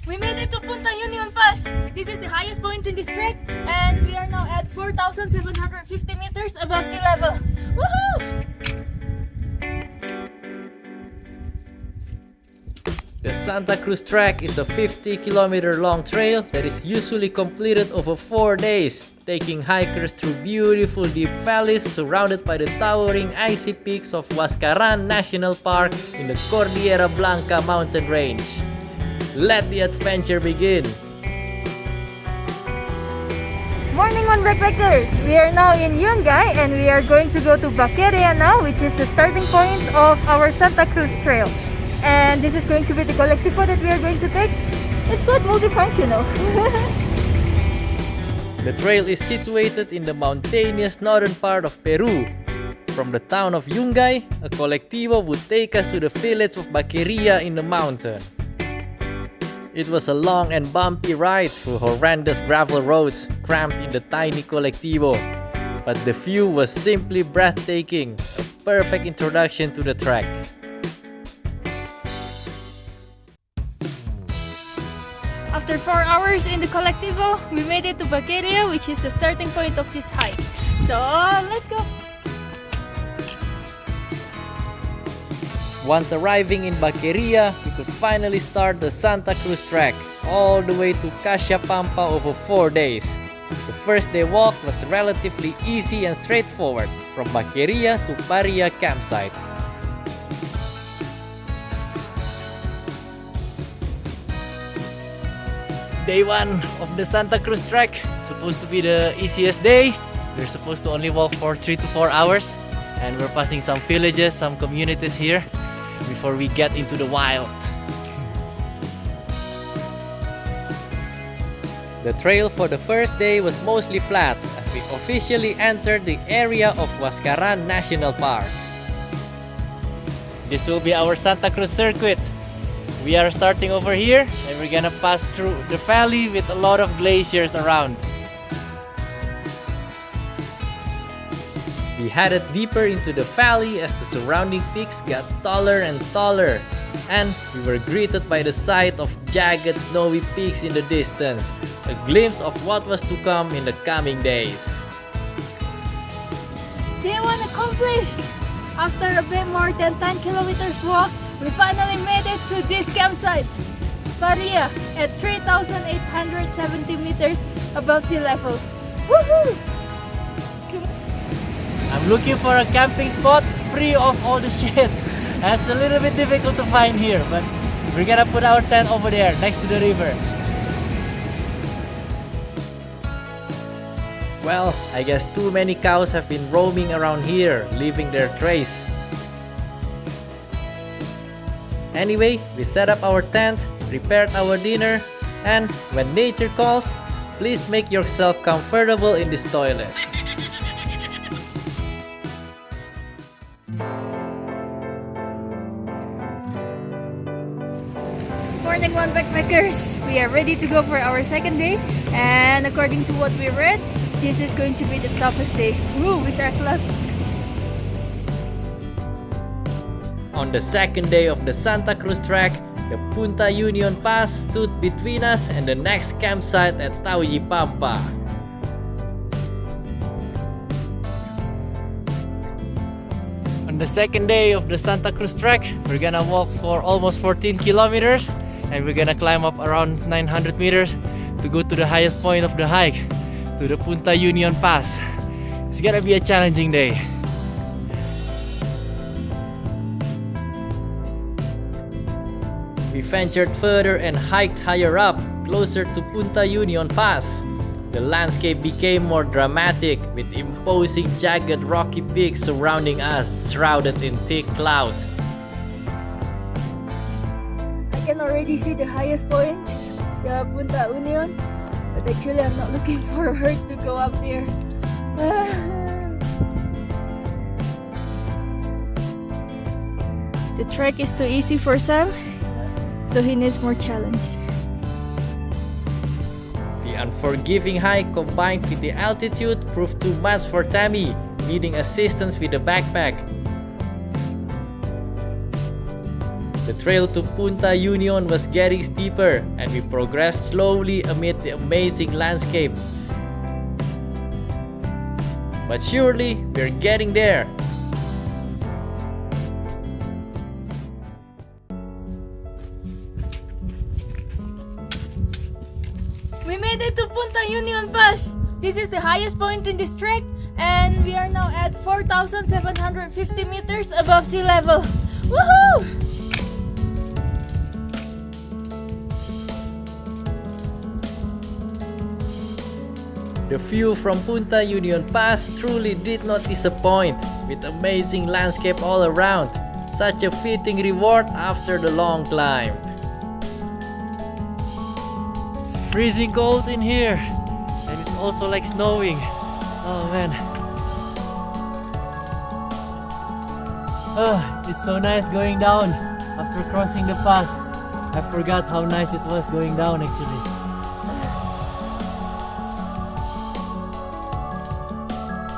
We made it to Punta Union Pass. This is the highest point in this trek, and we are now at 4,750 meters above sea level. Woohoo! The Santa Cruz Trek is a 50-kilometer long trail that is usually completed over 4 days, taking hikers through beautiful deep valleys surrounded by the towering icy peaks of Huascarán National Park in the Cordillera Blanca mountain range. Let the adventure begin! Morning on backpackers! We are now in Yungay and we are going to go to Vaquería now, which is the starting point of our Santa Cruz trail. And this is going to be the colectivo that we are going to take. It's quite multifunctional. The trail is situated in the mountainous northern part of Peru. From the town of Yungay, a colectivo would take us to the village of Vaquería in the mountain. It was a long and bumpy ride through horrendous gravel roads cramped in the tiny colectivo. But the view was simply breathtaking, a perfect introduction to the trek. After 4 hours in the colectivo, we made it to Vaquería, which is the starting point of this hike. So let's go! Once arriving in Vaquería, we could finally start the Santa Cruz Trek, all the way to Cashapampa over 4 days. The first day walk was relatively easy and straightforward, from Vaquería to Paria campsite. Day 1 of the Santa Cruz Trek, supposed to be the easiest day. We're supposed to only walk for 3 to 4 hours, and we're passing some villages, some communities here before we get into the wild. The trail for the first day was mostly flat as we officially entered the area of Huascarán National Park. This will be our Santa Cruz circuit. We are starting over here and we're gonna pass through the valley with a lot of glaciers around. We headed deeper into the valley as the surrounding peaks got taller and taller, and we were greeted by the sight of jagged snowy peaks in the distance, a glimpse of what was to come in the coming days. Day 1 accomplished! After a bit more than 10 kilometers walk, we finally made it to this campsite, Paria, at 3,870 meters above sea level. Woohoo! I'm looking for a camping spot free of all the shit. That's a little bit difficult to find here, but we're gonna put our tent over there next to the river. Well, I guess too many cows have been roaming around here, leaving their trace. Anyway, we set up our tent, prepared our dinner, and when nature calls, please make yourself comfortable in this toilet. Morning one backpackers! We are ready to go for our second day, and according to what we read, this is going to be the toughest day. Woo, wish us luck! On the second day of the Santa Cruz Trek, the Punta Union Pass stood between us and the next campsite at Cashapampa. On the second day of the Santa Cruz Trek, we're gonna walk for almost 14 kilometers and we're gonna climb up around 900 meters to go to the highest point of the hike, to the Punta Union Pass. It's gonna be a challenging day. We ventured further and hiked higher up, closer to Punta Union Pass. The landscape became more dramatic, with imposing jagged rocky peaks surrounding us, shrouded in thick cloud. I can already see the highest point, the Punta Union, but actually I'm not looking forward to go up there. The trek is too easy for Sam, so he needs more challenge. The unforgiving hike combined with the altitude proved too much for Tammy, needing assistance with the backpack. The trail to Punta Union was getting steeper, and we progressed slowly amid the amazing landscape. But surely, we're getting there. We made it to Punta Union Pass. This is the highest point in this trek, and we are now at 4,750 meters above sea level. Woohoo! The view from Punta Union Pass truly did not disappoint, with amazing landscape all around. Such a fitting reward after the long climb. It's freezing cold in here, and it's also like snowing. Oh man. Oh, it's so nice going down after crossing the pass. I forgot how nice it was going down actually.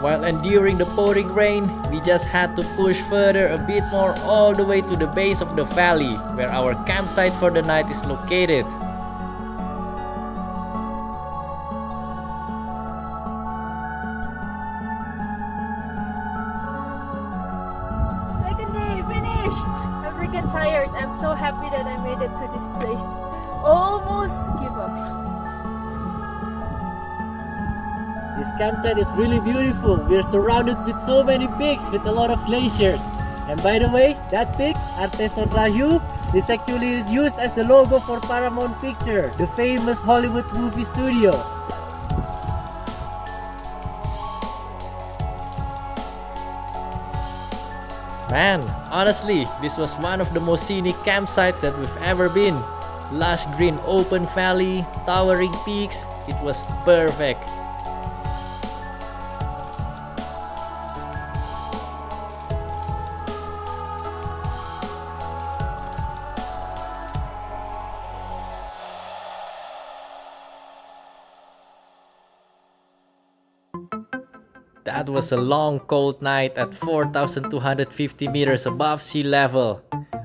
While enduring the pouring rain, we just had to push further a bit more all the way to the base of the valley, where our campsite for the night is located. Second day, finished! I'm freaking tired. I'm so happy that I made it to this place. Almost give up. This campsite is really beautiful. We're surrounded with so many peaks with a lot of glaciers. And by the way, that peak, Arteson Raju, is actually used as the logo for Paramount Picture, the famous Hollywood movie studio. Man, honestly, this was one of the most scenic campsites that we've ever been. Lush green open valley, towering peaks, it was perfect. That was a long cold night at 4,250 meters above sea level.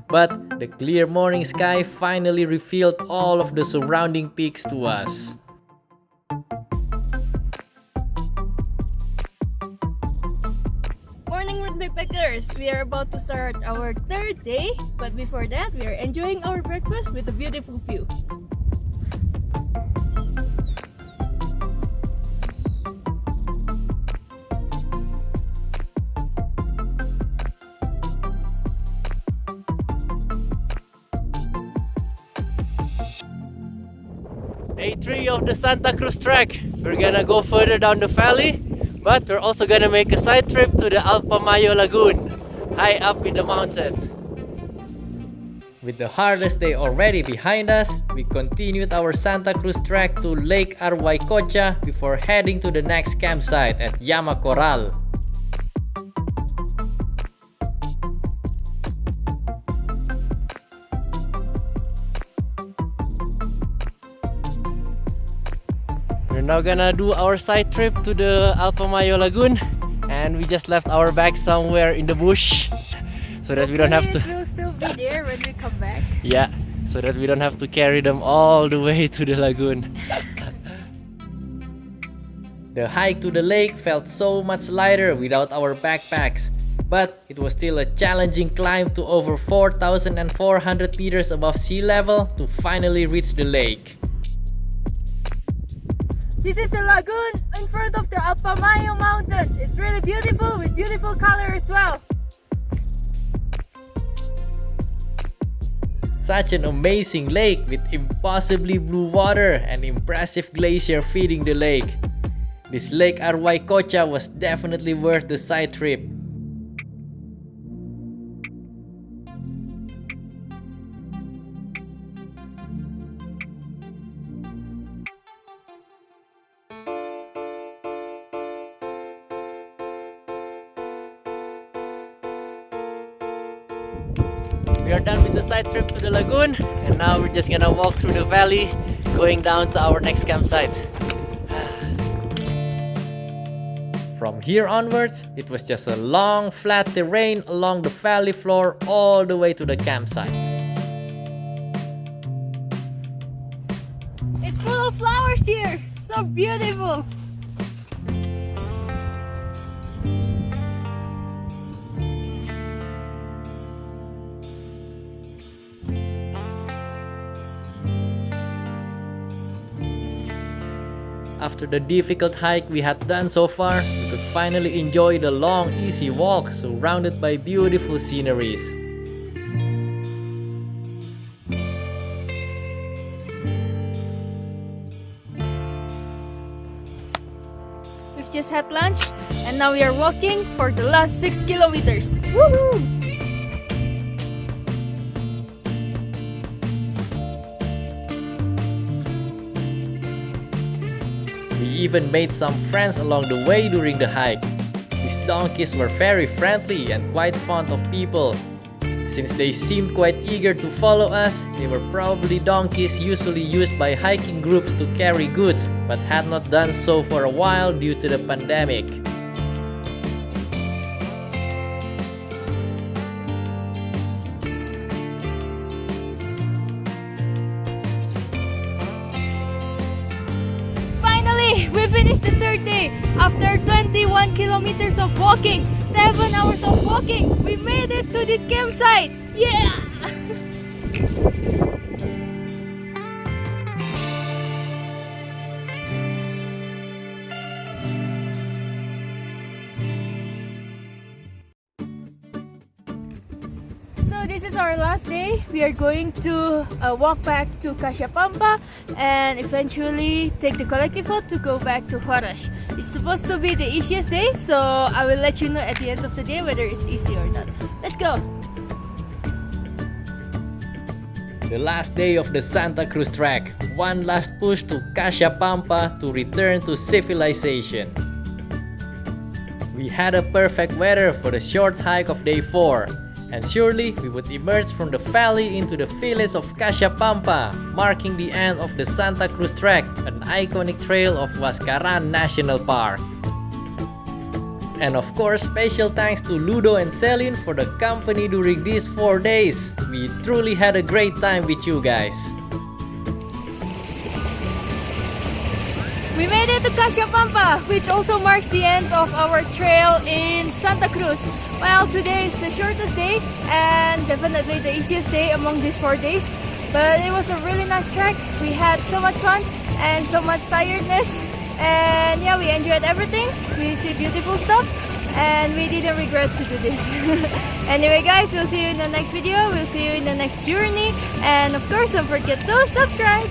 But the clear morning sky finally revealed all of the surrounding peaks to us. Morning backpackers! We are about to start our third day, but before that, we are enjoying our breakfast with a beautiful view. Day 3 of the Santa Cruz Trek. We're gonna go further down the valley, but we're also gonna make a side trip to the Alpamayo Lagoon, high up in the mountain. With the hardest day already behind us, we continued our Santa Cruz Trek to Lake Arhuaycocha before heading to the next campsite at Yamacoral. We're now gonna do our side trip to the Alpamayo Lagoon, and we just left our bags somewhere in the bush so that we don't have to. It will still be there when we come back. Yeah, so that we don't have to carry them all the way to the lagoon. The hike to the lake felt so much lighter without our backpacks, but it was still a challenging climb to over 4,400 meters above sea level to finally reach the lake. This is a lagoon in front of the Alpamayo Mountains. It's really beautiful with beautiful color as well. Such an amazing lake with impossibly blue water and impressive glacier feeding the lake. This Lake Arhuaycocha was definitely worth the side trip. We are done with the side trip to the lagoon, and now we're just gonna walk through the valley, going down to our next campsite. From here onwards, it was just a long flat terrain along the valley floor all the way to the campsite. beautiful flowers here. So beautiful. After the difficult hike we had done so far, we could finally enjoy the long, easy walk surrounded by beautiful sceneries. We've just had lunch and now we are walking for the last 6 kilometers. Woohoo! We even made some friends along the way during the hike. These donkeys were very friendly and quite fond of people. Since they seemed quite eager to follow us, they were probably donkeys usually used by hiking groups to carry goods, but had not done so for a while due to the pandemic. We finished the third day. After 21 kilometers of walking, 7 hours of walking, we made it to this campsite. Yeah! So this is our last day. We are going to walk back to Cashapampa and eventually take the colectivo to go back to Huaraz. It's supposed to be the easiest day, so I will let you know at the end of the day whether it's easy or not. Let's go! The last day of the Santa Cruz Trek, one last push to Cashapampa to return to civilization. We had a perfect weather for the short hike of day 4. And surely we would emerge from the valley into the village of Cashapampa, marking the end of the Santa Cruz Trek, an iconic trail of Huascarán National Park. And of course, special thanks to Ludo and Celine for the company during these 4 days. We truly had a great time with you guys. We made it to Cashapampa, which also marks the end of our trail in Santa Cruz. Well, today is the shortest day and definitely the easiest day among these 4 days. But it was a really nice trek. We had so much fun and so much tiredness. And yeah, we enjoyed everything. We see beautiful stuff and we didn't regret to do this. Anyway guys, we'll see you in the next video. We'll see you in the next journey. And of course, don't forget to subscribe.